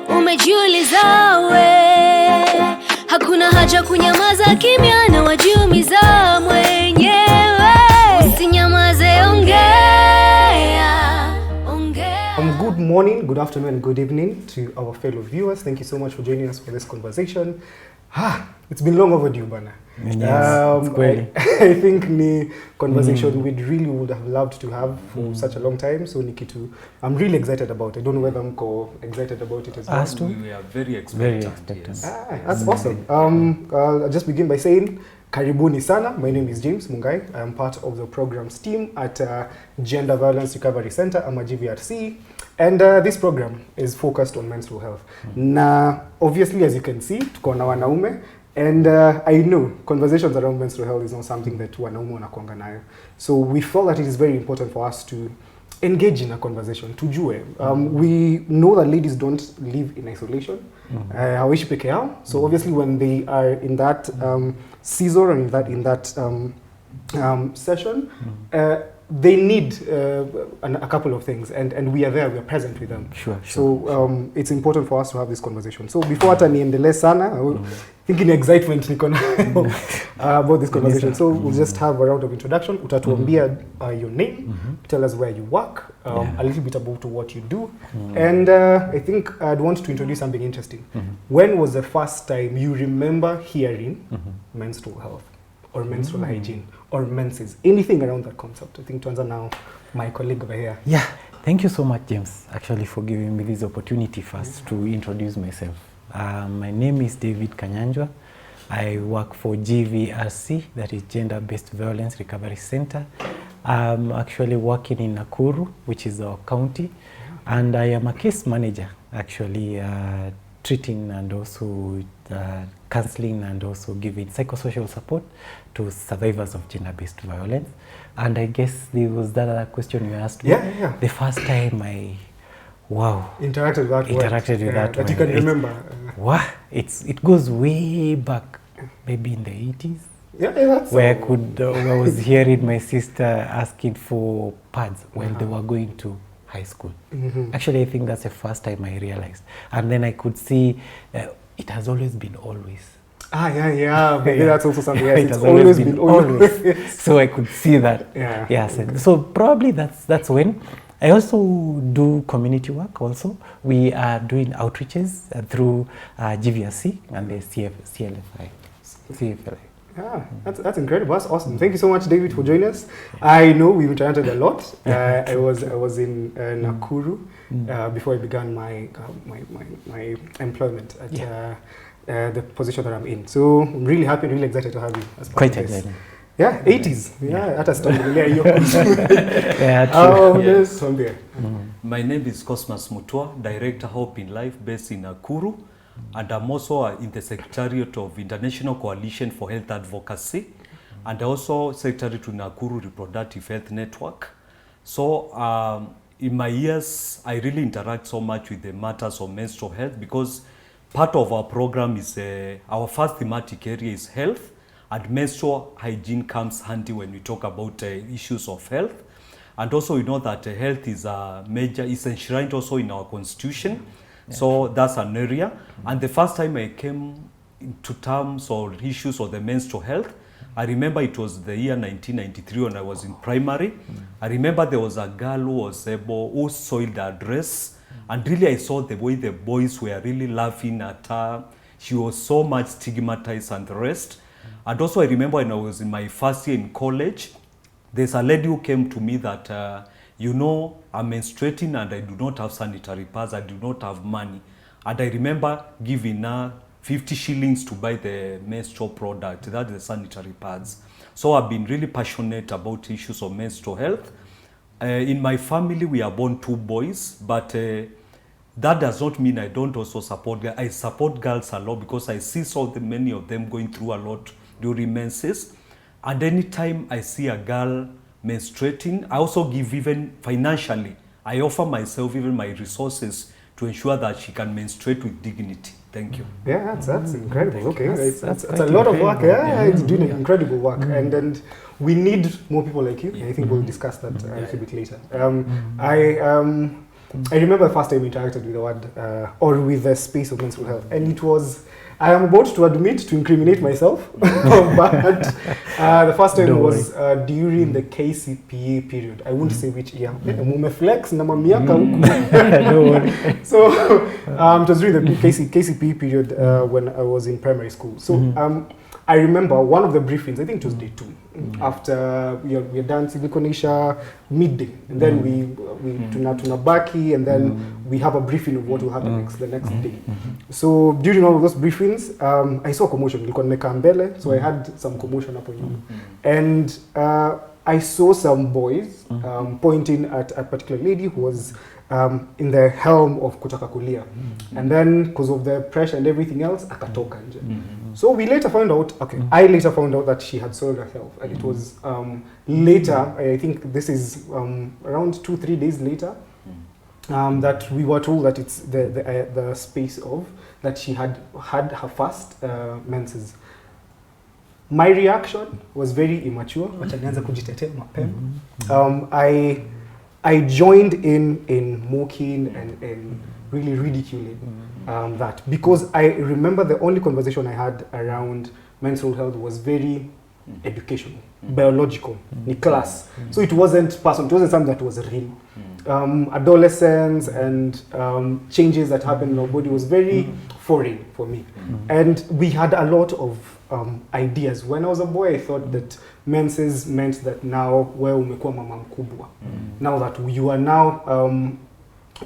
Umejiuliza we, hakuna haja kunyamaza kimya na wajiumiza mwenyewe. Usinyamaze, ongea. Good morning, good afternoon, and good evening to our fellow viewers. Thank you so much for joining us for this conversation. It's been long overdue, bana. Yes, I think the conversation we really would have loved to have for such a long time. So Nikitu, I'm really excited about it. I don't know whether I'm excited about it as well. We are very excited. Yes. That's awesome. I'll just begin by saying, Karibuni sana. My name is James Mungai. I am part of the programs team at Gender Violence Recovery Center, I'm a GVRC. And this program is focused on menstrual health. Na obviously, as you can see, tuko na wanaume. And I know conversations around menstrual health is not something that wanaume wanakuanga nayo. So we felt that it is very important for us to engage in a conversation. Tujue. We know that ladies don't live in isolation. Hawaishi peke yao. So obviously when they are in that season or in that session, they need a couple of things, and we are there, we are present with them. So it's important for us to have this conversation. So before hata niendelee sana, thinking excitement niko nayo about this conversation. So we'll just have a round of introduction. Utatuambia your name, tell us where you work, a little bit about what you do, and I think I'd want to introduce something interesting. When was the first time you remember hearing menstrual health? Or menstrual hygiene, or menses, anything around that concept? I think to answer now, my colleague over here. Yeah, thank you so much, James, actually, for giving me this opportunity first to introduce myself. My name is David Kanyanjwa. I work for GVRC, that is Gender-Based Violence Recovery Center. I'm actually working in Nakuru, which is our county, and I am a case manager, actually, treating and also counseling and also giving psychosocial support to survivors of gender-based violence. And I guess there was that other question you asked me. Yeah. The first time I, interacted with that word. You can remember. It goes way back, maybe in the 80s. Yeah, that's where I was hearing my sister asking for pads when they were going to high school. Actually, I think that's the first time I realized. And then I could see it has always been always. Maybe that's also something else. It has always been always. So I could see that. Yes. So probably that's when. I also do community work also. We are doing outreaches through GVRC and the CFLI. Yeah, that's incredible. That's awesome. Thank you so much, David, for joining us. I know we've interacted a lot. I was in Nakuru before I began my employment at the position that I'm in. So I'm really happy, really excited to have you as part of this. Excited. Yeah, 80s. Hata stambulia hiyo. My name is Cosmas Mutua, Director Hope in Life based in Nakuru. And I'm also in the Secretariat of International Coalition for Health Advocacy, and also Secretary to Nakuru Reproductive Health Network. So in my years, I really interact so much with the matters of menstrual health, because part of our program is, our first thematic area is health, and menstrual hygiene comes handy when we talk about issues of health. And also we know that health is a major, is enshrined also in our constitution. So that's an area. And the first time I came into terms or issues of the menstrual health, I remember it was the year 1993 when I was in primary. I remember there was a girl who soiled her dress. And really I saw the way the boys were really laughing at her. She was so much stigmatized and the rest. And also I remember when I was in my first year in college, there's a lady who came to me that, I'm menstruating and I do not have sanitary pads, I do not have money. And I remember giving her 50 shillings to buy the menstrual product, that's the sanitary pads. So I've been really passionate about issues of menstrual health. In my family, we are born 2 boys, but that does not mean I don't also support girls. I support girls a lot because I see many of them going through a lot during menses. And anytime I see a girl menstruating, I also give, even financially, I offer myself even my resources to ensure that she can menstruate with dignity. Thank you. Yeah, that's incredible. Okay, That's it's a quite lot of work. incredible. Yeah, it's doing Yeah. incredible work, and we need more people like you. Yeah. I think we'll discuss that a little bit later. Mm-hmm. I remember the first time we interacted with the word or with the space of menstrual health, and it was. I am about to admit to incriminate myself, but the first time Don't was during the KCPE period. I won't say which year. Mumeflex na mamiaka huku. Don't worry. So it was during the KCPE period when I was in primary school. So I remember one of the briefings, I think it was day 2, after we are done Silikonisha midday, and then we tunabaki, and then we have a briefing of what will happen the next day. So during all of those briefings, I saw commotion. Nilikuwa nimekaa mbele, so I had some commotion hapo nyuma. And I saw some boys pointing at a particular lady who was in the helm of kutaka kulia. And then because of the pressure and everything else, akatoka nje. So we later found out, I later found out that she had soiled herself. And it was later, I think this is around 2-3 days later, that we were told that it's the space of, that she had her first menses. My reaction was very immature. Wacha nianze kujitetea mapema. I joined in mocking and really ridiculing that, because I remember the only conversation I had around menstrual health was very educational, biological, ni class. So it wasn't personal, it wasn't something that was real. Adolescence and changes that happened in our body was very foreign for me. And we had a lot of ideas. When I was a boy, I thought that menses meant that now wewe umekuwa mama mkubwa. Now that you are now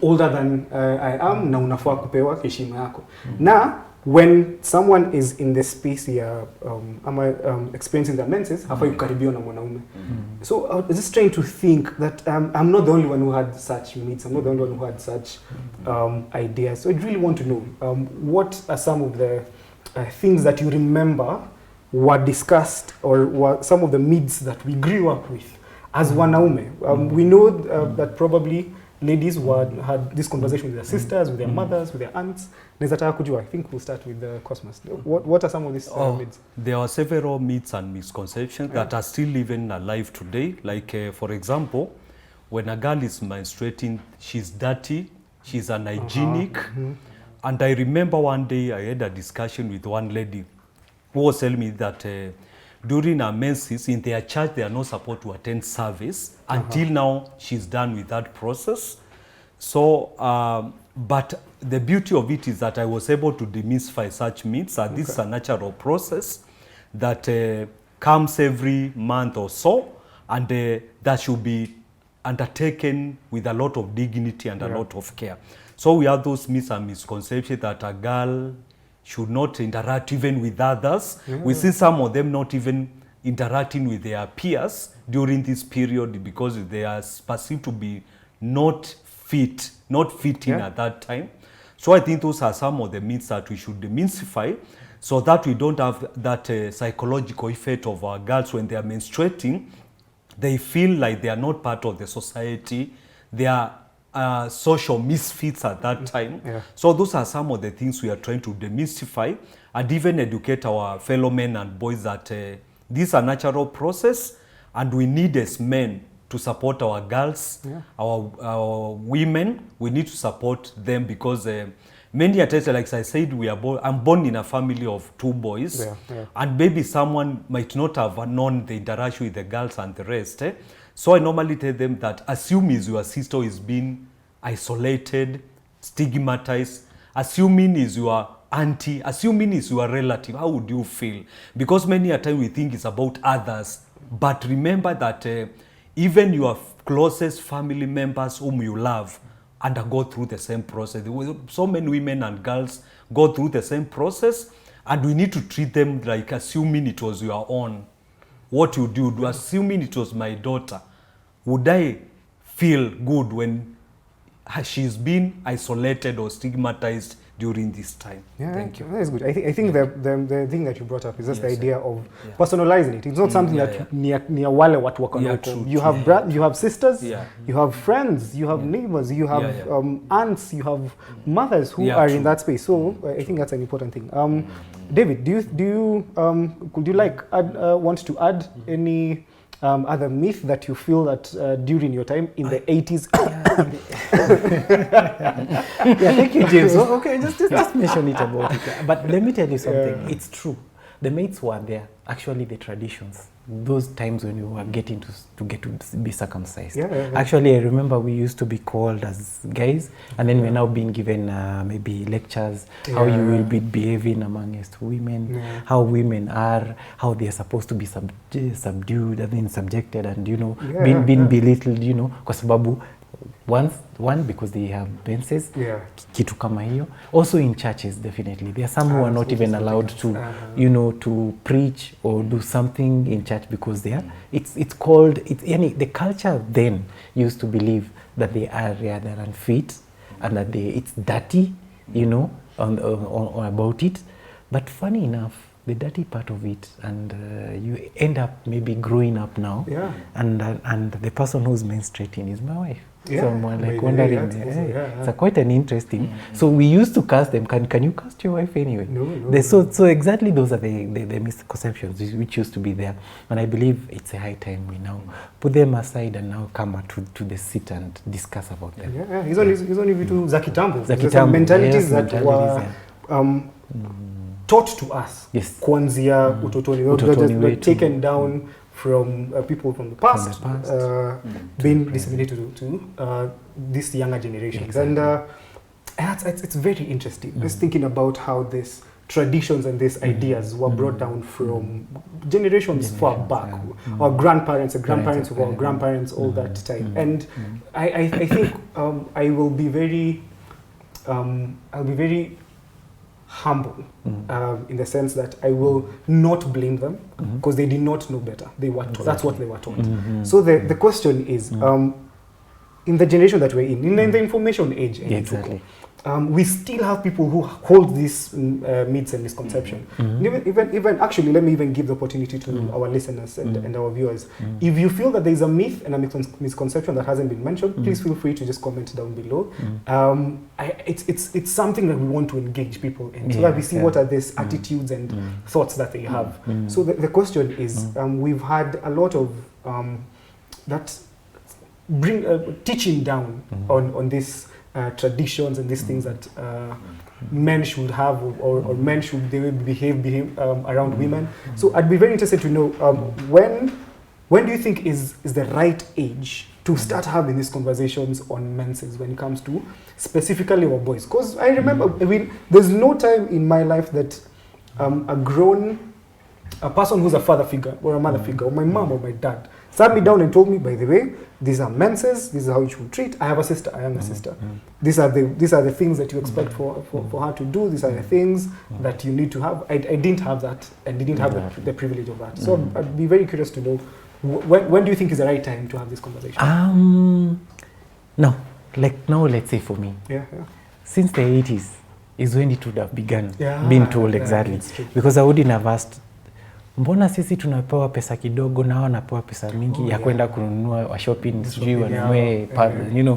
older than I am, na unafaa kupewa heshima yako. Na when someone is in the space here, experiencing their menses, hafai kukaribiwa na mwanaume. So I was just trying to think that I'm not the only one who had such myths. I'm not the only one who had such ideas. So I really want to know what are some of the things that you remember were discussed, or were some of the myths that we grew up with as wanaume. We know that probably ladies had this conversation with their sisters, with their mothers, with their aunts. I think we'll start with the Cosmos. What are some of these myths? There are several myths and misconceptions that are still even alive today. Like, for example, when a girl is menstruating, she's dirty, she's unhygienic. And I remember one day I had a discussion with one lady who was telling me that during her menses, in their church, they are not supposed to attend service. Until now, she's done with that process. So, but the beauty of it is that I was able to demystify such myths, that this is a natural process that comes every month or so, and that should be undertaken with a lot of dignity and a lot of care. So we have those myths and misconceptions that a girl should not interact even with others. We see some of them not even interacting with their peers during this period because they are perceived to be not fitting at that time. So I think those are some of the myths that we should demystify, so that we don't have that psychological effect of our girls when they are menstruating. They feel like they are not part of the society. They are social misfits at that time. So those are some of the things we are trying to demystify, and even educate our fellow men and boys that this is a natural process, and we need as men to support our girls, our women. We need to support them because many times, like I said, I'm born in a family of 2 boys, and maybe someone might not have known the interaction with the girls and the rest. So I normally tell them that assuming your sister is being isolated, stigmatized, assuming is your auntie, assuming is your relative, how would you feel? Because many a time we think it's about others, but remember that even your closest family members whom you love undergo through the same process. So many women and girls go through the same process, and we need to treat them like assuming it was your own. What you do, assuming it was my daughter, would I feel good when she's been isolated or stigmatized during this time. Thank you. That is good. I think the thing that you brought up is just the idea of Yeah. personalizing it. It's not something that near wale watu wako Yeah, nako. true, You true. have you have sisters, Yeah. you have friends, you have neighbors, you have aunts, you have mothers who Yeah, are true. in that space. So I think that's an important thing. David, could you like want to add any other myth that you feel that during your time in the 80s? Yeah, thank you, James. Okay, just mention it about it. But let me tell you something. Yeah. It's true. The mates were there. Actually, the traditions. Those times when you were getting to get to be circumcised. Yeah. Actually, I remember we used to be called as guys, and then we're now being given maybe lectures how you will be behaving amongst women, how women are, how they are supposed to be subdued, I mean subjected, and being belittled, kwa sababu one because they have menses, kitu kama hiyo. Also in churches, definitely there are some who are not even allowed to to preach or do something in church because they are it's called the culture then used to believe that they are rather unfit and that it's dirty, on about it. But funny enough, the dirty part of it, and you end up maybe growing up now, and the person who's menstruating is my wife. So I'm like wondering, it's quite an interesting. So we used to cast them. Can you cast your wife anyway? No. So exactly those are the misconceptions which used to be there, and I believe it's a high time we now put them aside and now come to the seat and discuss about them. Hizo ni vitu za kitambo. Kitambo, mentalities that were taught to us. Yes. Kuanzia utotoni. Were taken down from people from the past, being disseminated to this younger generations. Exactly. And it's very interesting. Just thinking about how these traditions and these ideas were brought down from generations far back. Our grandparents, the grandparents of our grandparents, all that time. And I think I will be very humble in the sense that I will not blame them because they did not know better. They were taught. That's what they were taught. So the question is, in the generation that we're in the information age, we still have people who hold these myths and misconceptions. Even actually, let me even give the opportunity to our listeners and our viewers. If you feel that there is a myth and a misconception that hasn't been mentioned, please feel free to just comment down below. It's something that we want to engage people in, so that we see what are these attitudes and thoughts that they have. So the question is, we've had a lot of that teaching down on this. Traditions and these things that men should have or men should behave around women. So I'd be very interested to know when do you think is the right age to start having these conversations on menses when it comes to specifically our boys? Because I remember, there's no time in my life that a person who's a father figure or a mother figure, or my mom or my dad, sat me down and told me, by the way, these are menses, this is how you should treat. I have a sister, I am a sister. These are the things that you expect for her to do. These are the things that you need to have. I didn't have that, and didn't have the privilege of that. So I'd be very curious to know, when do you think is the right time to have this conversation? Now, let's say for me, since the 80s is when it would have begun being told exactly. Because I wouldn't have asked, mbona sisi tunapewa pesa kidogo na wao wanapewa pesa mingi ya kwenda kununua wa shopping, sijui wanunue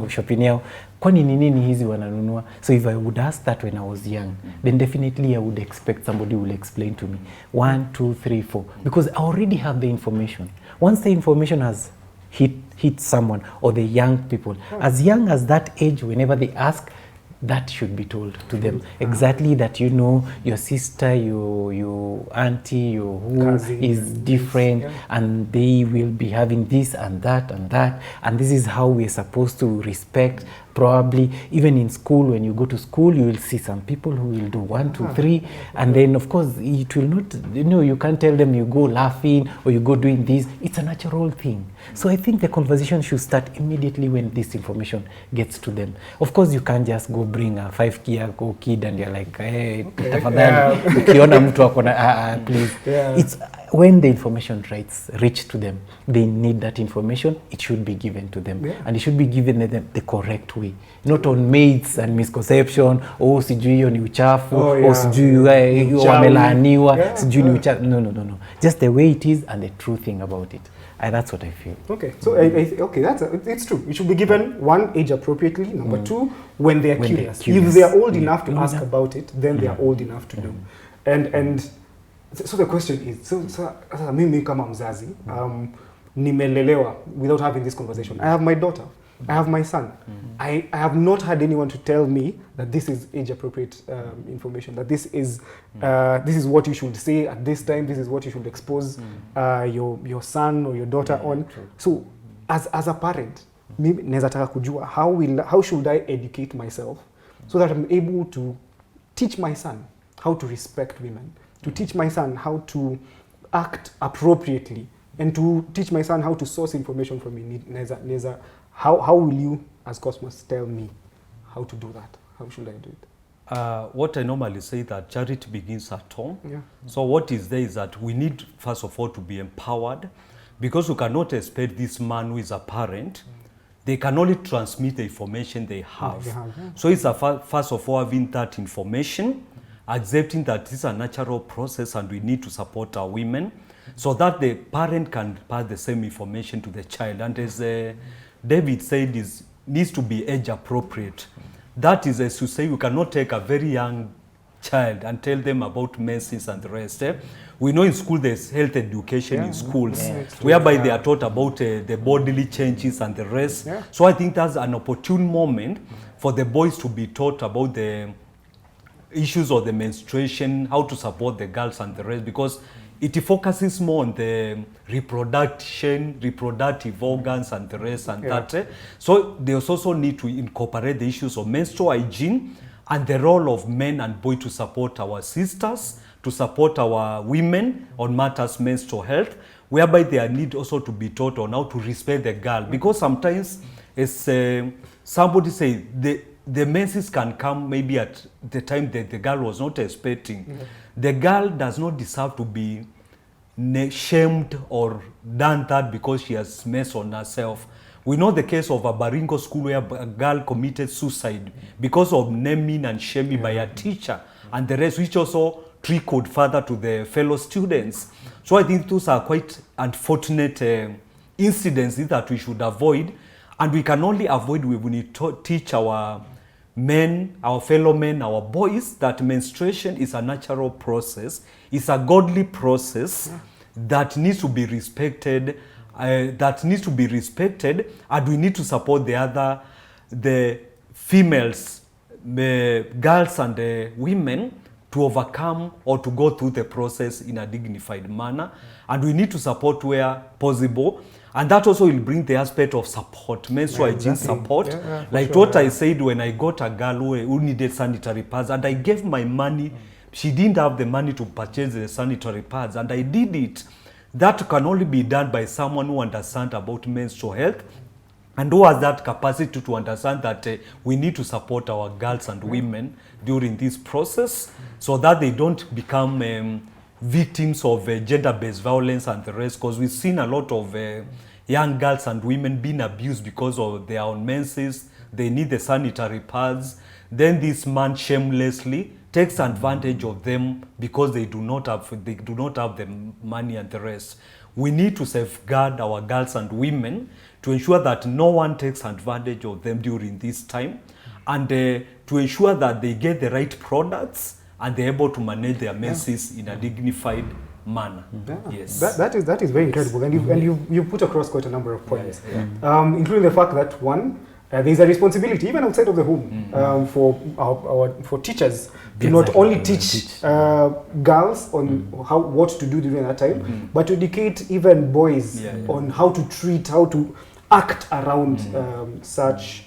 shopping yao, kwani ni nini hizi wananunua? So if I would ask that when I was young, then definitely I would expect somebody will explain to me 1, 2, 3, 4, because I already have the information. Once the information has hit someone or the young people, as young as that age, whenever they ask, that should be told to them exactly, that your sister, your auntie, your who cousin is different, and they will be having this and that and this is how we're supposed to respect. Probably even in school, when you go to school, you will see some people who will do 1, 2, 3, and then of course it will not, you can't tell them you go laughing or you go doing this. It's a natural thing. So I think the conversation should start immediately when this information gets to them. Of course, you can't just go bring a 5-year-old kid and you're like, hey, tafadhali, ukiona mtu akona, please. when the information rights reach to them, they need that information. It should be given to them, and it should be given them the correct way, not on myths and misconception. Oh, sijui hiyo ni uchafu. Oh, sijui wamelaaniwa. Sijui ni uchafu. No. Just the way it is and the true thing about it. That's what I feel. Okay, so okay, it's true. It should be given, one, age appropriately. Number two, when they are curious. If they are old enough to ask about it, then they are old enough to know. And so the question is, so mimi kama mzazi, nimelelewa without having this conversation. I have my daughter, I have my son. I have not had anyone to tell me that this is age appropriate information, that this is what you should say at this time, this is what you should expose your son or your daughter on. So as a parent, mimi naweza taka kujua how should I educate myself so that I'm able to teach my son how to respect women, to teach my son how to act appropriately, and to teach my son how to source information from me. Neza, how will you, as Cosmos, tell me how to do that? How should I do it? What I normally say that charity begins at home. Yeah. So what is there is that we need, first of all, to be empowered, because you cannot expect this man who is a parent. They can only transmit the information they have. So it's first of all having that information, accepting that this is a natural process and we need to support our women so that the parent can pass the same information to the child. And as David said, it needs to be age appropriate. That is, as you say, you cannot take a very young child and tell them about menses and the rest. We know in school there's health education in schools, whereby they are taught about the bodily changes and the rest. So I think that's an opportune moment for the boys to be taught about the issues of the menstruation, how to support the girls and the rest, because it focuses more on the reproductive organs and the rest and that. So they also need to incorporate the issues of menstrual hygiene and the role of men and boys to support our sisters, to support our women on matters menstrual health, whereby they need also to be taught on how to respect the girl. Because sometimes, as somebody say, the menses can come maybe at the time that the girl was not expecting. The girl does not deserve to be shamed or done that because she has mess on herself. We know the case of a Baringo school where a girl committed suicide because of naming and shaming by a teacher and the rest, which also trickled further to the fellow students. So I think those are quite unfortunate incidents that we should avoid, and we can only avoid when we teach our men, our fellow men, our boys, that menstruation is a natural process, it's a godly process that needs to be respected, and we need to support the females, the girls and the women to overcome or to go through the process in a dignified manner, and we need to support where possible. And that also will bring the aspect of support, menstrual hygiene support. Like what I said, when I got a girl who needed sanitary pads and I gave my money, she didn't have the money to purchase the sanitary pads, and I did it. That can only be done by someone who understands about menstrual health and who has that capacity to understand that we need to support our girls and women during this process so that they don't become victims of gender-based violence and the rest, because we've seen a lot of young girls and women being abused because of their own menses. They need the sanitary pads. Then this man shamelessly takes advantage of them because they do not have the money and the rest. We need to safeguard our girls and women to ensure that no one takes advantage of them during this time, and to ensure that they get the right products and they're able to manage their menses in a dignified manner. Yes, that is very incredible, and you put across quite a number of points, including the fact that one, there's a responsibility even outside of the home for teachers to not only teach girls on what to do during that time, but to educate even boys on how to treat, how to act around such.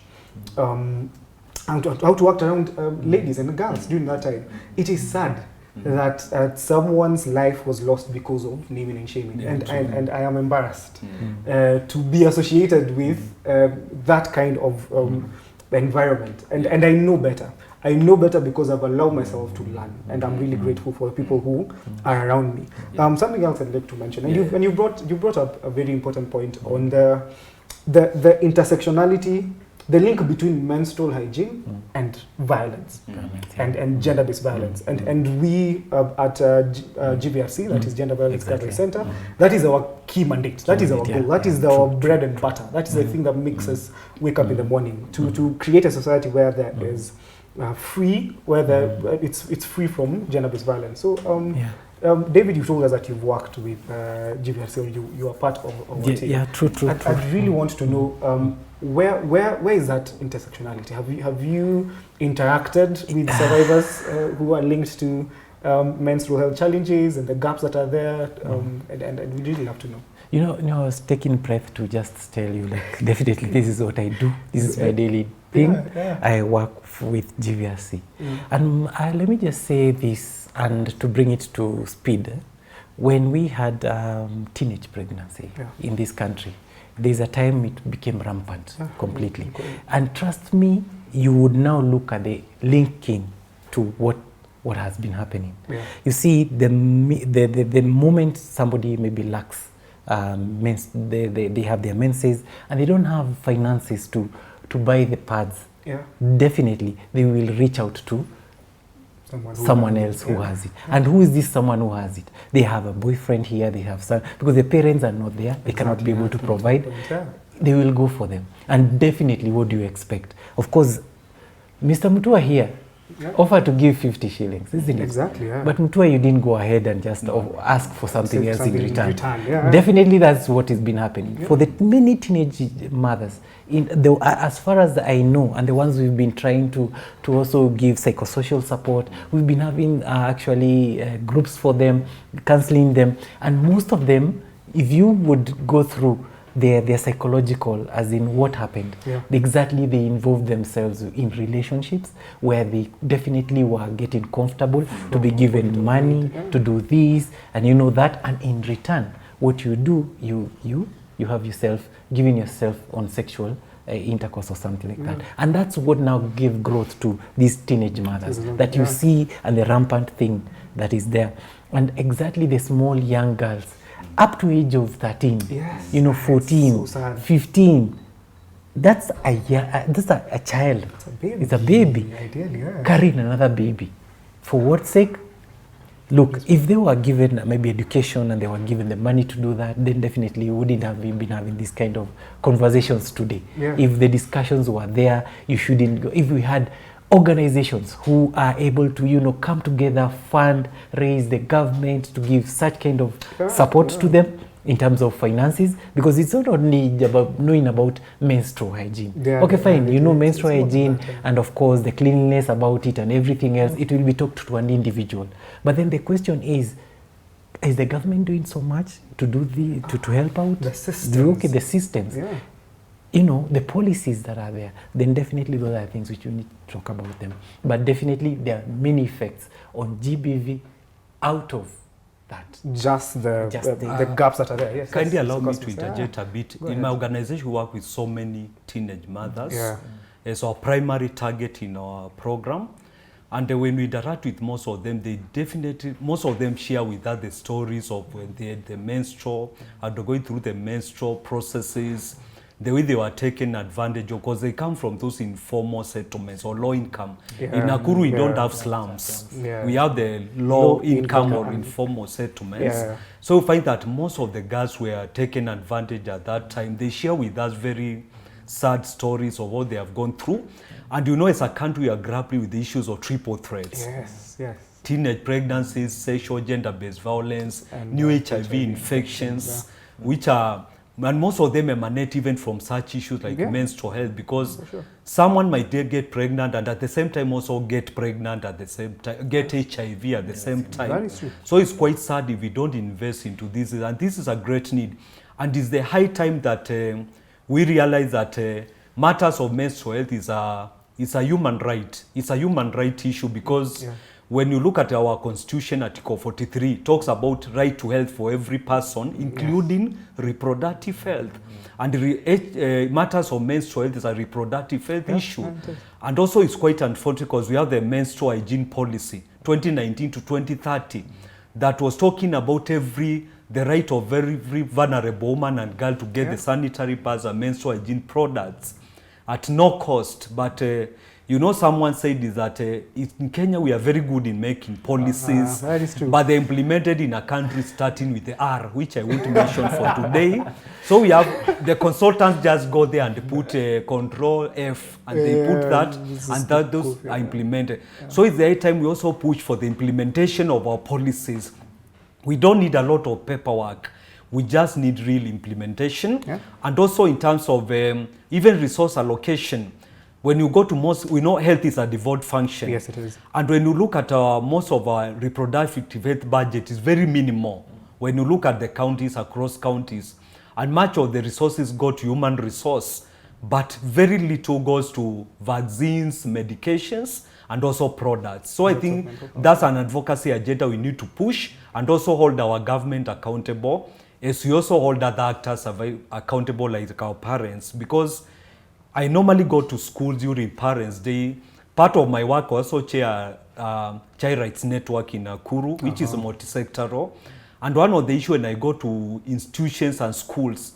How to act around ladies and girls during that time. It is sad that someone's life was lost because of naming and shaming, and I am embarrassed to be associated with that kind of environment. And I know better. I know better because I've allowed myself to learn, and I'm really grateful for the people who are around me. Something else I'd like to mention, and you brought up a very important point on the intersectionality, the link between menstrual hygiene and violence, and gender-based violence, and we at GVRC, that is Gender Violence Recovery Center, that is our key mandate, that is our goal, that is our bread and butter, that is the thing that makes us wake up in the morning, to create a society where there is free, where it's free from gender-based violence. So David, you told us that you've worked with GVRC, or you are part of our team. Yeah, true. I'd really want to know where is that intersectionality? Have you interacted with survivors who are linked to menstrual health challenges and the gaps that are there? And we'd really love to know. You know, I was taking breath to just tell you, like, definitely this is what I do. This is my daily thing. I work with GVRC. And let me just say this, and to bring it to speed, when we had teenage pregnancy in this country, there's a time it became rampant completely. And trust me, you would now look at the linking to what has been happening. You see, the moment somebody maybe lacks, they have their menses and they don't have finances to buy the pads, definitely they will reach out to someone else who has it. And who is this someone who has it? They have a boyfriend here, they have some, because the parents are not there, they cannot be able to provide. They will go for them. And definitely, what do you expect? Of course, Mr. Mutua here offered to give 50 shillings, isn't it? Exactly, But Mutua, you didn't go ahead and just ask for something else in return. Definitely, that's what has been happening. For the many teenage mothers, as far as I know, and the ones we've been trying to also give psychosocial support, we've been having actually groups for them, counseling them, and most of them, if you would go through their psychological, as in what happened, exactly they involved themselves in relationships where they definitely were getting comfortable to be given money to do this and you know that, and in return what you do, you have yourself giving yourself on sexual intercourse or something like that. And that's what now gave growth to these teenage mothers that you see, and the rampant thing that is there. And exactly the small young girls up to age of 13, 14, 15, that's a child. It's a baby. Ideally, carrying another baby. For what sake? Look, if they were given maybe education and they were given the money to do that, then definitely we wouldn't have been having this kind of conversations today. If the discussions were there, you shouldn't go. If we had organizations who are able to, come together, fund, raise the government to give such kind of support to them in terms of finances, because it's not only about knowing about menstrual hygiene. Okay, fine, menstrual hygiene and of course the cleanliness about it and everything else, it will be talked to an individual. But then the question is the government doing so much to do to help out? The systems. The systems. The policies that are there, then definitely those are things which you need to talk about them. But definitely there are many effects on GBV out of that. Just the gaps that are there. Yes. Kindly allow me to interject a bit. In my organization, we work with so many teenage mothers. It's our primary target in our program. And when we interact with most of them, most of them share with us the stories of when they had the menstrual, and they're going through the menstrual processes, the way they were taken advantage of, because they come from those informal settlements or low income. In Nakuru, we don't have slums. We have the low income or informal settlements. So we find that most of the girls were taken advantage at that time. They share with us very sad stories of what they have gone through. And as a country, we are grappling with the issues of triple threats. Teenage pregnancies, sexual gender-based violence, and new HIV infections, which are, and most of them emanate even from such issues like menstrual health, because someone might get pregnant and at the same time also get pregnant at the same time, get HIV at the same time. So it's quite sad if we don't invest into this, and this is a great need. And it's the high time that we realize that matters of menstrual health is a human right. It's a human right issue, because when you look at our constitution, Article 43 talks about right to health for every person, including reproductive health. And matters of menstrual health is a reproductive health issue. And also it's quite unfortunate because we have the menstrual hygiene policy 2019 to 2030 that was talking about the right of every vulnerable woman and girl to get the sanitary pads and menstrual hygiene products at no cost. But you know, someone said is that in Kenya we are very good in making policies, that is true. but they're implemented in a country starting with the R, which I won't mention for today. So we have the consultants just go there and put Control F, and they put that, and those are implemented. So it's the time we also push for the implementation of our policies. We don't need a lot of paperwork. We just need real implementation. And also in terms of even resource allocation. When you go to we know health is a devolved function. Yes, it is. And when you look at most of our reproductive health budget is very minimal. When you look at the counties, across counties, and much of the resources go to human resource, but very little goes to vaccines, medications, and also products. So I think that's an advocacy agenda we need to push and also hold our government accountable, as we also hold other actors accountable like our parents, because I normally go to schools during Parents' Day. Part of my work also chair Child Rights Network in Nakuru, which is multi-sectoral. And one of the issues when I go to institutions and schools,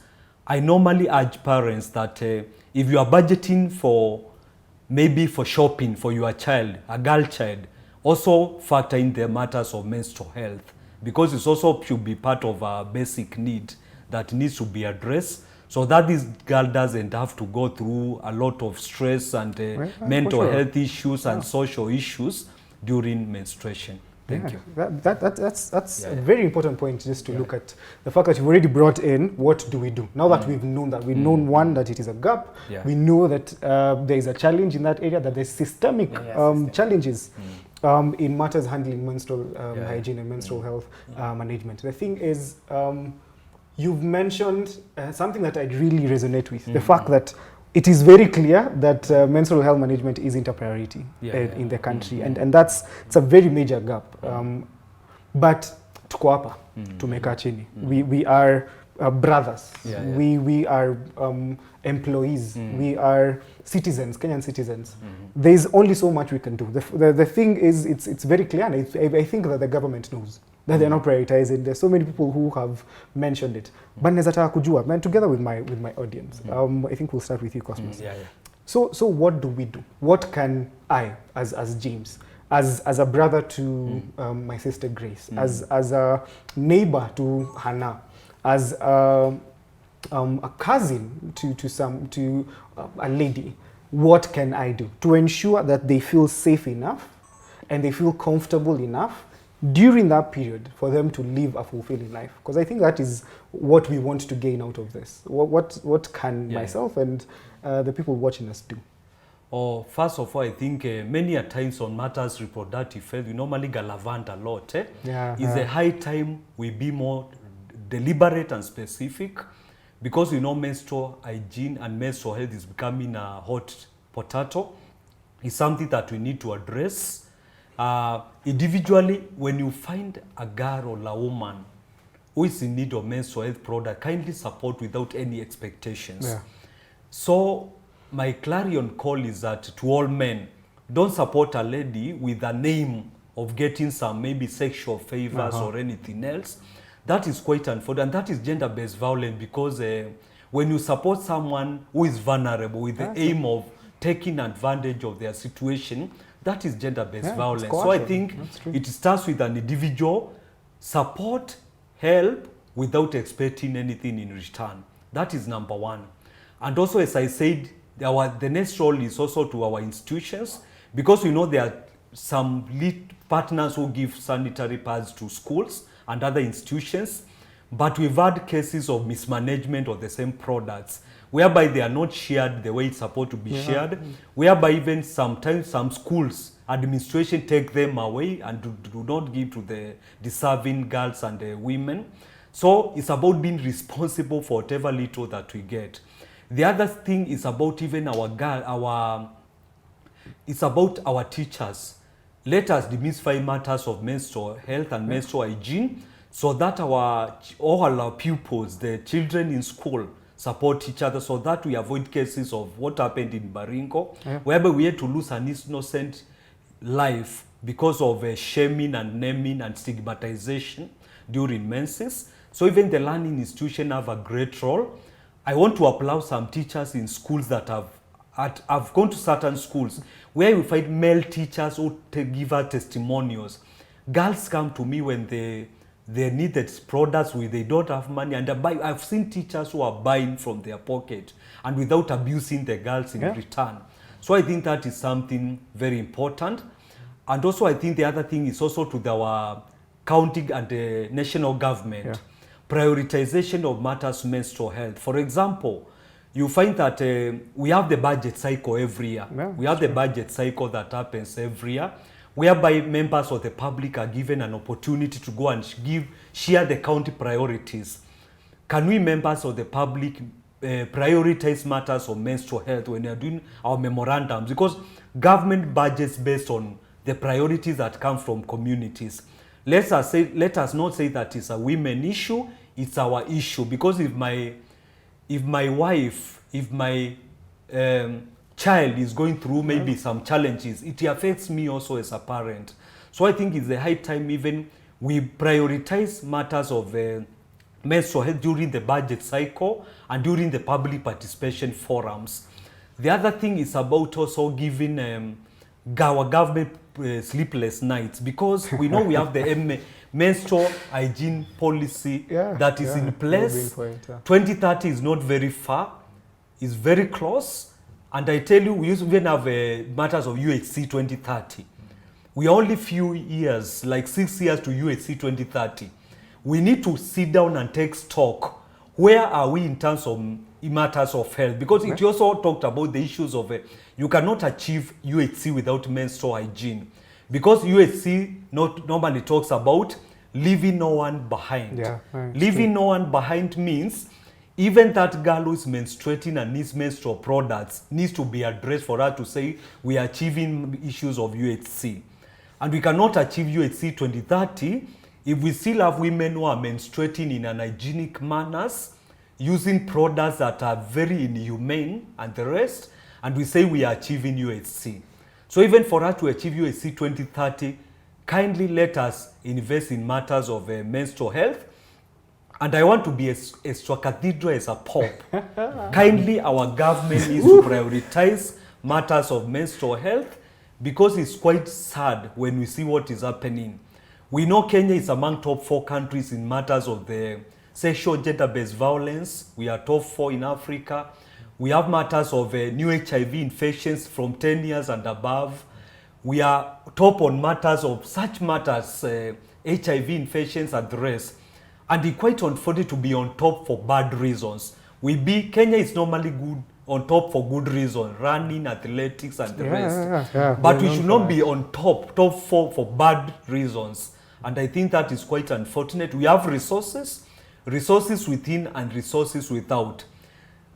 I normally urge parents that if you are budgeting maybe for shopping for your child, a girl child, also factor in the matters of menstrual health, because it also should be part of a basic need that needs to be addressed, so that this girl doesn't have to go through a lot of stress and mental health issues and social issues during menstruation. Thank you. That's a very important point, just to look at the fact that you've already brought in what do we do. Now that we've known that, we've known one, that it is a gap, we know that there is a challenge in that area, that there's systemic challenges in matters handling menstrual hygiene and menstrual health management. The thing is, you've mentioned something that I'd really resonate with, the fact that it is very clear that menstrual health management isn't a priority in the country, and it's a very major gap. But tuko hapa tumekaa chini. We are brothers. We are employees. We are citizens, Kenyan citizens. There's only so much we can do. The thing is, it's very clear, and I think that the government knows that they're not prioritizing. There's so many people who have mentioned it. But nezataka kujua, man, together with my audience, I think we'll start with you, Cosmos. So what do we do? What can I, as James, as a brother to my sister Grace, as a neighbor to Hannah, as a cousin to a lady, what can I do to ensure that they feel safe enough and they feel comfortable enough during that period for them to live a fulfilling life? Because I think that is what we want to gain out of this. What can myself and the people watching us do? First of all, I think many a times on matters reproductive health, we normally galavant a lot. It's a high time we be more deliberate and specific, because we know menstrual hygiene and menstrual health is becoming a hot potato. It's something that we need to address. Individually, when you find a girl or a woman who is in need of menstrual health product, kindly support without any expectations. So my clarion call is that to all men, don't support a lady with a name of getting some maybe sexual favors or anything else. That is quite unfortunate, and that is gender-based violence, because when you support someone who is vulnerable with the aim of taking advantage of their situation, that is gender-based violence. So I think it starts with an individual support, help, without expecting anything in return. That is number one. And also, as I said, the next role is also to our institutions, because we know there are some lead partners who give sanitary pads to schools and other institutions, but we've had cases of mismanagement of the same products, whereby they are not shared the way it's supposed to be shared, whereby even sometimes some schools, administration take them away and do not give to the deserving girls and the women. So it's about being responsible for whatever little that we get. The other thing is about even it's about our teachers. let us demystify matters of menstrual health and menstrual hygiene, so that all our pupils, the children in school, support each other, so that we avoid cases of what happened in Baringo, whereby we had to lose an innocent life because of shaming and naming and stigmatization during menses. So even the learning institution have a great role. I want to applaud some teachers in schools that I've gone to certain schools where you find male teachers who give out testimonials. Girls come to me when they need the products, they don't have money, and I've seen teachers who are buying from their pocket and without abusing the girls in return. So I think that is something very important. And also I think the other thing is also to our county and the national government, prioritization of matters menstrual health. For example, you find that we have the budget cycle every year. We have the budget cycle that happens every year, whereby members of the public are given an opportunity to go and share the county priorities. Can we, members of the public, prioritize matters of menstrual health when we are doing our memorandums? Because government budgets based on the priorities that come from communities. Let us not say that it's a women issue, it's our issue. Because if my child is going through maybe some challenges, it affects me also as a parent. So I think it's the high time even we prioritize matters of menstrual health during the budget cycle and during the public participation forums. The other thing is about also giving our government sleepless nights, because we know we have the menstrual hygiene policy that is in place. 2030 is not very far, it's very close. And I tell you, we even have matters of UHC 2030. We are only few years, like 6 years to UHC 2030. We need to sit down and take stock. Where are we in terms of matters of health? Because it also talked about the issues of you cannot achieve UHC without menstrual hygiene. Because UHC normally talks about leaving no one behind. Leaving no one behind means even that girl who is menstruating and needs menstrual products needs to be addressed for her to say we are achieving issues of UHC. And we cannot achieve UHC 2030 if we still have women who are menstruating in unhygienic manners, using products that are very inhumane and the rest, and we say we are achieving UHC. So even for us to achieve UHC 2030, kindly let us invest in matters of menstrual health. And I want to be extra cathedral as a pope. Kindly, our government needs to prioritize matters of menstrual health, because it's quite sad when we see what is happening. We know Kenya is among top 4 countries in matters of the sexual gender-based violence. We are top 4 in Africa. We have matters of new HIV infections from 10 years and above. We are top on matters of such matters, HIV infections and the rest. And it's quite unfortunate to be on top for bad reasons. Kenya is normally good on top for good reasons, running, athletics and the rest. But we should not be on top 4 for bad reasons. And I think that is quite unfortunate. We have resources within and resources without.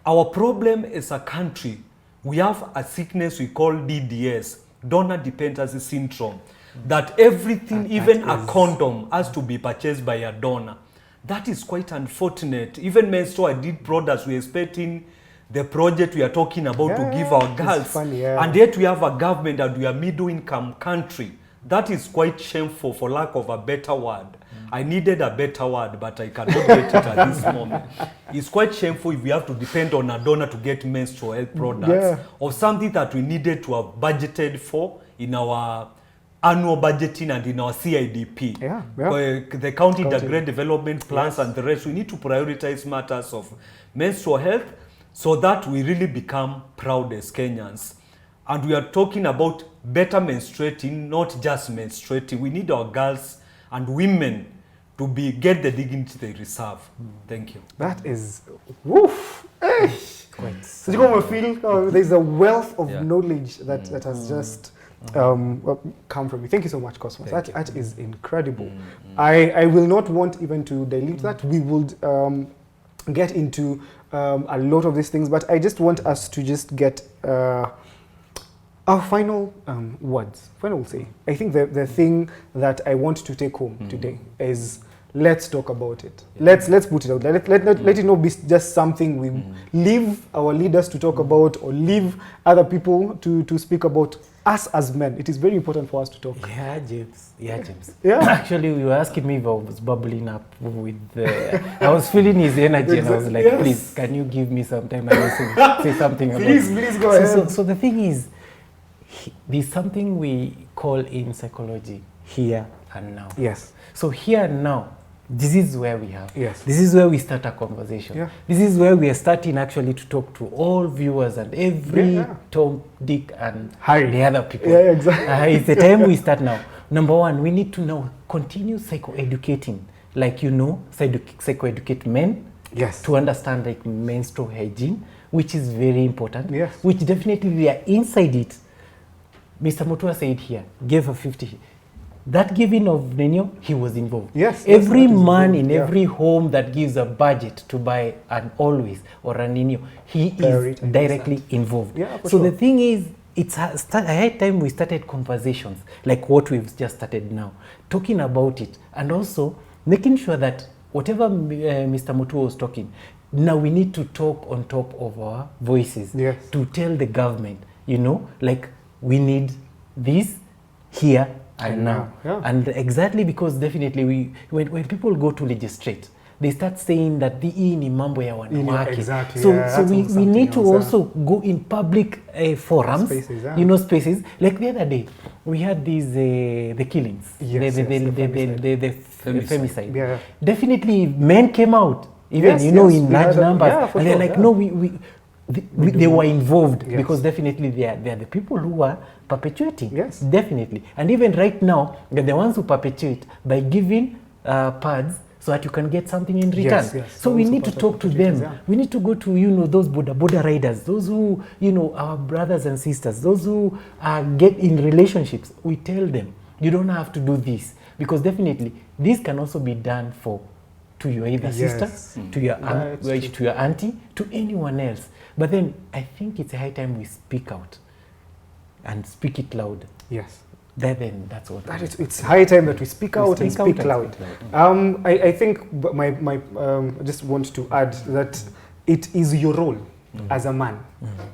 Our problem as a country, we have a sickness we call DDS, donor dependency syndrome, that everything, even a condom, has to be purchased by a donor. That is quite unfortunate. Even menstrual hygiene products, we are expecting the project we are talking about to give our girls. Funny, and yet we have a government and we are middle-income country. That is quite shameful, for lack of a better word. I needed a better word, but I cannot get it at this moment. It's quite shameful if we have to depend on a donor to get menstrual health products, or something that we needed to have budgeted for in our annual budgeting and in our CIDP. The county integrated development plans and the rest. We need to prioritize matters of menstrual health so that we really become proud as Kenyans. And we are talking about better menstruating, not just menstruating. We need our girls and women to get the dignity they deserve. Thank you. That is, woof. So you feel there's a wealth of knowledge that has just come from you. Thank you so much, Cosmos. That is incredible. I will not want even to dilute that. We would get into a lot of these things, but I just want us to just get Our final words, final say. I think the thing that I want to take home today is let's talk about it. Let's put it out there. Let it not be just something we leave our leaders to talk about or leave other people to speak about. Us as men, it is very important for us to talk. Yeah, James. Yeah. Actually, you were asking me if I was bubbling up with I was feeling his energy and I was like, Yes. please, can you give me some time? I will say something about it. Please go ahead. So the thing is, there's something we call in psychology here and now. Yes. So here and now, this is where we are. Yes. This is where we start a conversation. Yeah. This is where we are starting actually to talk to all viewers and every Yeah. Tom, Dick, and Harry. the other people. Yeah, exactly. It's the time we start now. Number one, we need to now continue psycho-educating. Like, psycho-educate men Yes. to understand like menstrual hygiene, which is very important. Yes. Which definitely we are inside it. Mr. Mutua said here, gave a 50. That giving of Nenio, he was involved. Yes. Every that is man involved. in Yeah. every home that gives a budget to buy an always or a Nenio, he Prioritize is directly involved. Yeah, for so sure. the thing is, it's a high time we started conversations like what we've just started now, talking about it, and also making sure that whatever Mr. Mutua was talking, now we need to talk on top of our voices. Yes. To tell the government, like we need this here and now. Yeah. And exactly because definitely when people go to legislate, they start saying that the ni mambo ya wanawake. Exactly. So, Yeah, so that's we also need to something else, also go in public forums, Spaces, yeah. spaces. Like the other day, we had these the killings, Yes, the femicide. femicide. Yeah. Definitely, men came out, even Yes, in yes, large we had that. numbers, Yeah, for and they're sure, like, yeah. no, they were involved. Yes. Because definitely they are the people who are perpetuating. Yes. Definitely. And even right now, they're the ones who perpetuate by giving pads so that you can get something in return. Yes, yes. So we Also need to part of talk to them. yeah. We need to go to, those border riders, those who, our brothers and sisters, those who get in relationships. We tell them, you don't have to do this. Because definitely, this can also be done to your either Yes. sister, to your aunt, That's true. to your auntie, to anyone else. But then I think it's a high time we speak out and speak it loud. Yes. Then that's what It's high time that we speak out and speak out speak and loud. speak loud. I think my I just want to add that it is your role as a man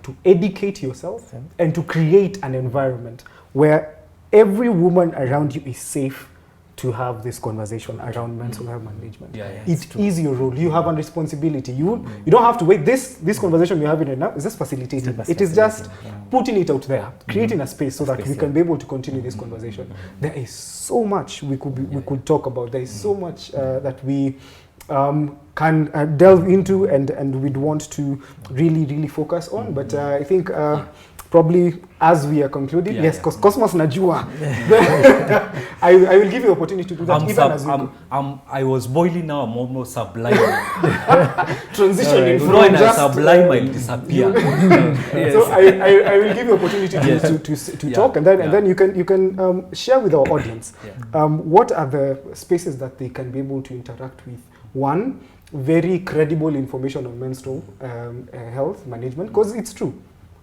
to educate yourself and to create an environment where every woman around you is safe to have this conversation around mental health management. Yeah, It is your role. You have a responsibility. You don't have to wait. This conversation we're having right now is just facilitating. It is just putting it out there, creating a space so that we can be able to continue this conversation. There is so much we could talk about. There is so much that we can delve into and we'd want to really focus on. But I think probably as we are concluding, yes, because Cosmos Najua, I will give you opportunity to do that. As we I was boiling now, I'm almost sublime. transitioning You from know, when I just sublime, I'll disappear. Yes. So I will give you opportunity to Yeah. talk, and then you can share with our audience what are the spaces that they can be able to interact with. One, very credible information on menstrual health management, because it's true.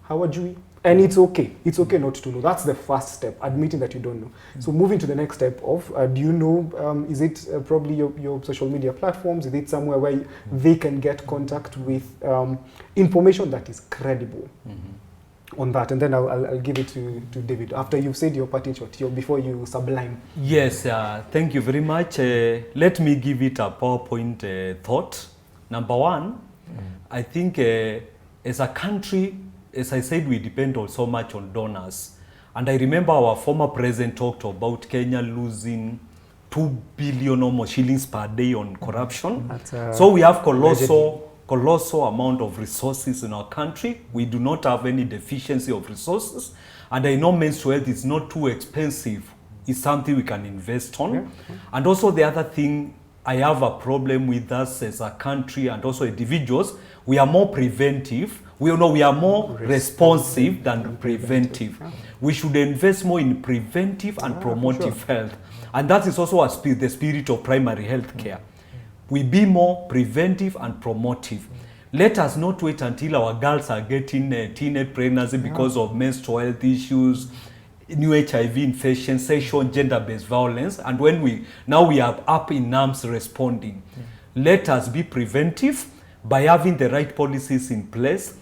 How are you? And it's okay. It's okay not to know. That's the first step, admitting that you don't know. So moving to the next step of, do you know, is it probably your social media platforms? Is it somewhere where they can get contact with information that is credible on that? And then I'll give it to David after you've said your parting shot, before you sublime. Yes, thank you very much. Let me give it a PowerPoint thought. Number one, I think as a country, as I said, we depend on so much on donors. And I remember our former president talked about Kenya losing 2 billion almost shillings per day on corruption. So we have colossal amount of resources in our country. We do not have any deficiency of resources. And I know menstrual health is not too expensive. It's something we can invest on. Yeah. And also the other thing, I have a problem with us as a country and also individuals. We are more preventive. We are more responsive than preventive. Yeah. We should invest more in preventive and promotive health. And that is also the spirit of primary health care. We be more preventive and promotive. Let us not wait until our girls are getting teenage pregnancy because of menstrual health issues, new HIV infection, sexual and gender-based violence, and when we are up in arms responding. Let us be preventive by having the right policies in place,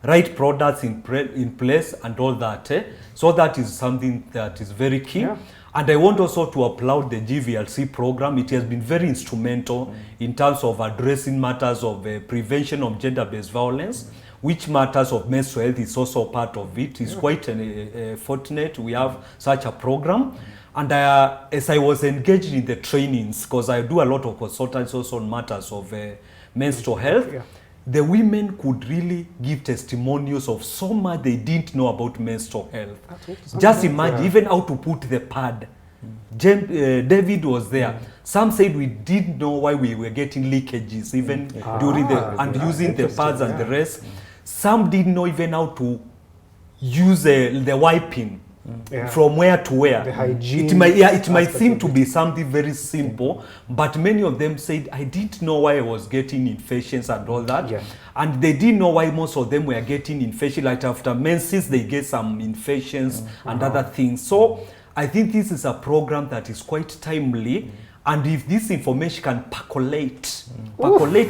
right products in place, and all that. So that is something that is very key. And I want also to applaud the GVRC program. It has been very instrumental in terms of addressing matters of prevention of gender-based violence, which matters of menstrual health is also part of it. It's quite fortunate we have such a program. And as I was engaged in the trainings, because I do a lot of consultants also on matters of menstrual health, the women could really give testimonials of so much they didn't know about menstrual health. Just imagine, even how to put the pad. David was there. Some said we didn't know why we were getting leakages, even during and using the pads and the rest. Some didn't know even how to use the wiping. From where to where. The hygiene. It might seem to be something very simple, but many of them said, I didn't know why I was getting infections and all that. And they didn't know why most of them were getting infections. Like after menses, they get some infections and other things. So I think this is a program that is quite timely. And if this information can percolate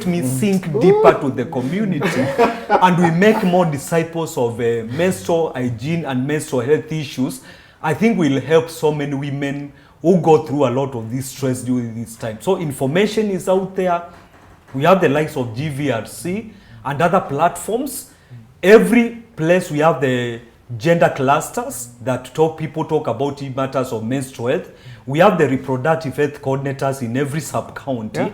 means sink deeper to the community, and we make more disciples of menstrual hygiene and menstrual health issues, I think we'll help so many women who go through a lot of this stress during this time. So information is out there. We have the likes of GVRC and other platforms. Every place we have the gender clusters that people talk about matters of menstrual health. We have the reproductive health coordinators in every sub-county.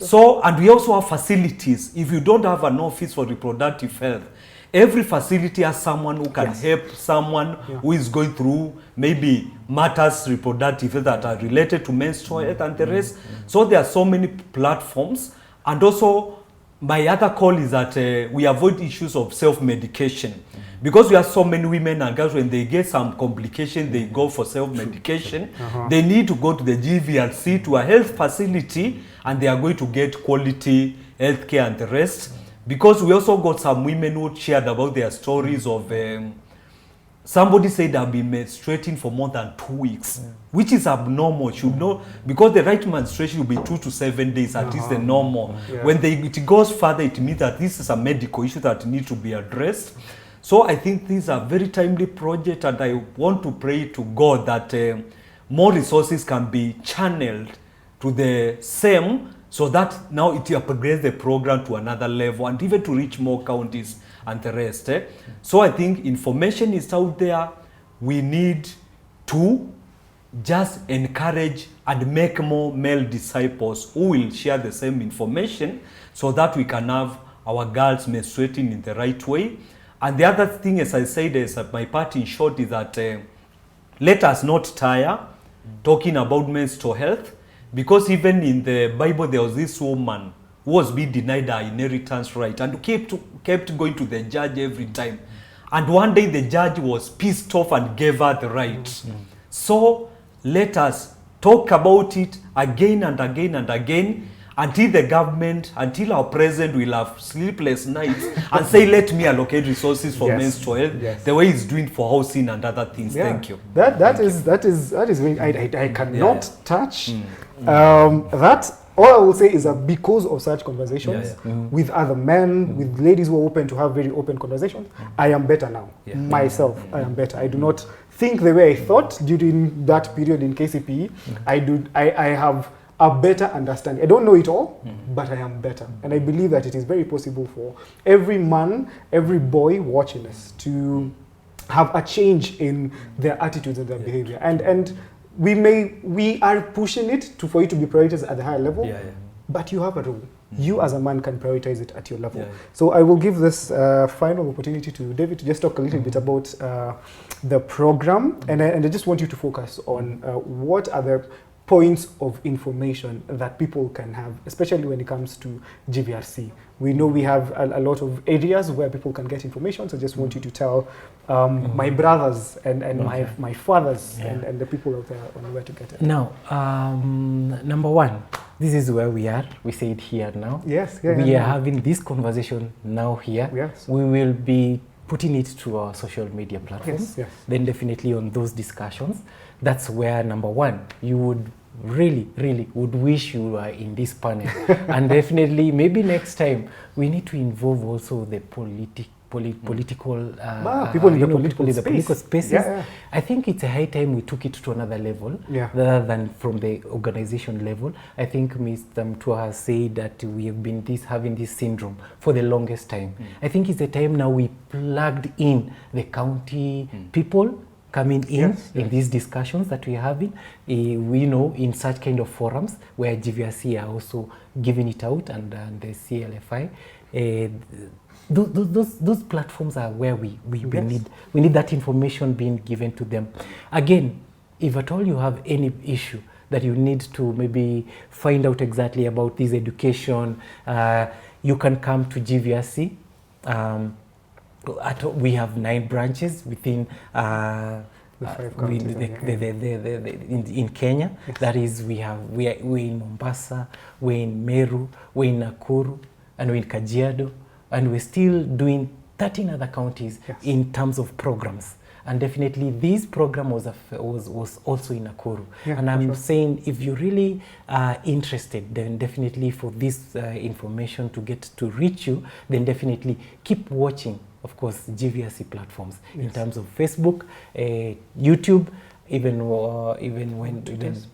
So, and we also have facilities. If you don't have an office for reproductive health, every facility has someone who can help someone who is going through maybe matters reproductive health that are related to menstrual health and the rest. So there are so many platforms. And also, my other call is that we avoid issues of self-medication. Because we have so many women and girls, when they get some complication, they go for self-medication. They need to go to the GVRC, to a health facility, and they are going to get quality health care and the rest. Because we also got some women who shared about their stories of somebody said they've been menstruating for more than 2 weeks, which is abnormal. Should know, because the right menstruation will be 2 to 7 days, at least the normal. When it goes further, it means that this is a medical issue that needs to be addressed. So I think these are very timely projects, and I want to pray to God that more resources can be channeled to the same, so that now it upgrades the program to another level and even to reach more counties and the rest. So I think information is out there. We need to just encourage and make more male disciples who will share the same information, so that we can have our girls menstruating in the right way. And the other thing, as I said, is that my part in short is that let us not tire talking about menstrual health, because even in the Bible there was this woman who was being denied her inheritance right and kept going to the judge every time. And one day the judge was pissed off and gave her the right. So let us talk about it again and again and again, until the government, until our president will have sleepless nights and say, let me allocate resources for menstrual health, the way he's doing for housing and other things. Thank you. That is very, I cannot touch. That, all I will say is that because of such conversations with other men, with ladies who are open to have very open conversations, I am better now. Myself, I am better. I do not think the way I thought during that period in KCPE. I have a better understanding. I don't know it all, but I am better. And I believe that it is very possible for every man, every boy watching us to have a change in their attitudes and their behavior. And we are pushing it for it to be prioritized at the higher level, but you have a role. You as a man can prioritize it at your level. So I will give this final opportunity to David to just talk a little bit about the program, and I just want you to focus on what are the points of information that people can have, especially when it comes to GVRC. We know we have a lot of areas where people can get information, so I just want you to tell my brothers and my fathers and the people out there on where to get it. Now, number one, this is where we are. We say it here now. Yes. We are having this conversation now here. Yes. We will be putting it to our social media platforms. Yes. Then definitely on those discussions. That's where, number one, you would really would wish you were in this panel. And definitely, maybe next time, we need to involve also the political people in the political spaces. Yeah. I think it's a high time we took it to another level, rather than from the organization level. I think Mr. Mutua has said that we have been having this syndrome for the longest time. I think it's a time now we plugged in the county people coming in these discussions that we're having. We know in such kind of forums where GVRC are also giving it out, and the CFLI. Those platforms are where we need that information being given to them. Again, if at all you have any issue that you need to maybe find out exactly about this education, you can come to GVRC. We have 9 branches within the 5 counties in Kenya. Yes. That is, we're in Mombasa, we're in Meru, we're in Nakuru, and we're in Kajiado, and we're still doing 13 other counties in terms of programs. And definitely this program was also in Nakuru. And I'm saying, if you really are interested, then definitely for this information to get to reach you, then definitely keep watching, of course, GVRC platforms in terms of Facebook, YouTube, even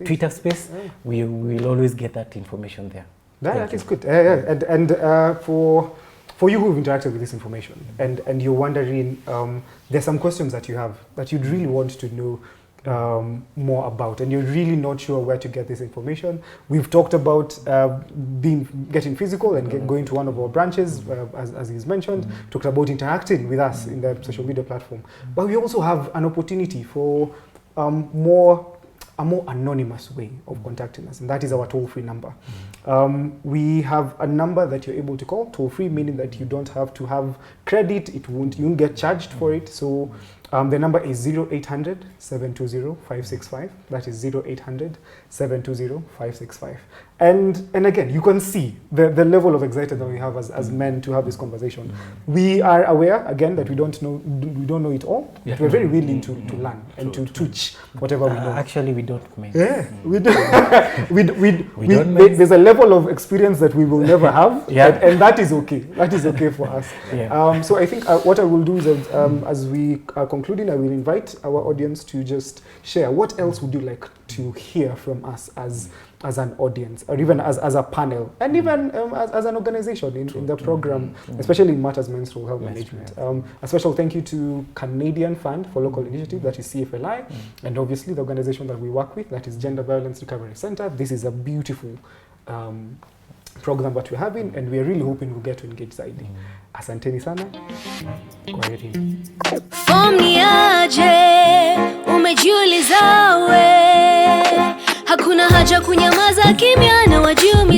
Twitter space. We will always get that information there. That is good. And for you who've interacted with this information and you're wondering, there's some questions that you have that you'd really want to know more about, and you're really not sure where to get this information. We've talked about getting physical and going to one of our branches, as he's mentioned, talked about interacting with us in the social media platform. But we also have an opportunity for a more anonymous way of contacting us, and that is our toll-free number. We have a number that you're able to call, toll-free, meaning that you don't have to have credit, you won't get charged for it. So the number is 0800 720 565. That is 0800 720 565. And again, you can see the level of excitement that we have as men to have this conversation. We are aware, again, that we don't know it all, but we're very willing to learn and to teach whatever we know. Actually, we don't mean. Yeah, we do. There's a level of experience that we will never have, and that is okay. That is okay for us. So I think what I will do is, as we are concluding, I will invite our audience to just share what else would you like to hear from us as an audience, or even as a panel, and even as an organization in the program, especially in matters menstrual health management. A special thank you to Canadian Fund for Local Initiative, that is CFLI, and obviously the organization that we work with, that is Gender Violence Recovery Center. This is a beautiful program that we're having, and we're really hoping we'll get to engage zaidi. Asanteni sana. Kwaherini. Form ni aje, umejiuliza we, hakuna haja kunyamaza kimya na wajumi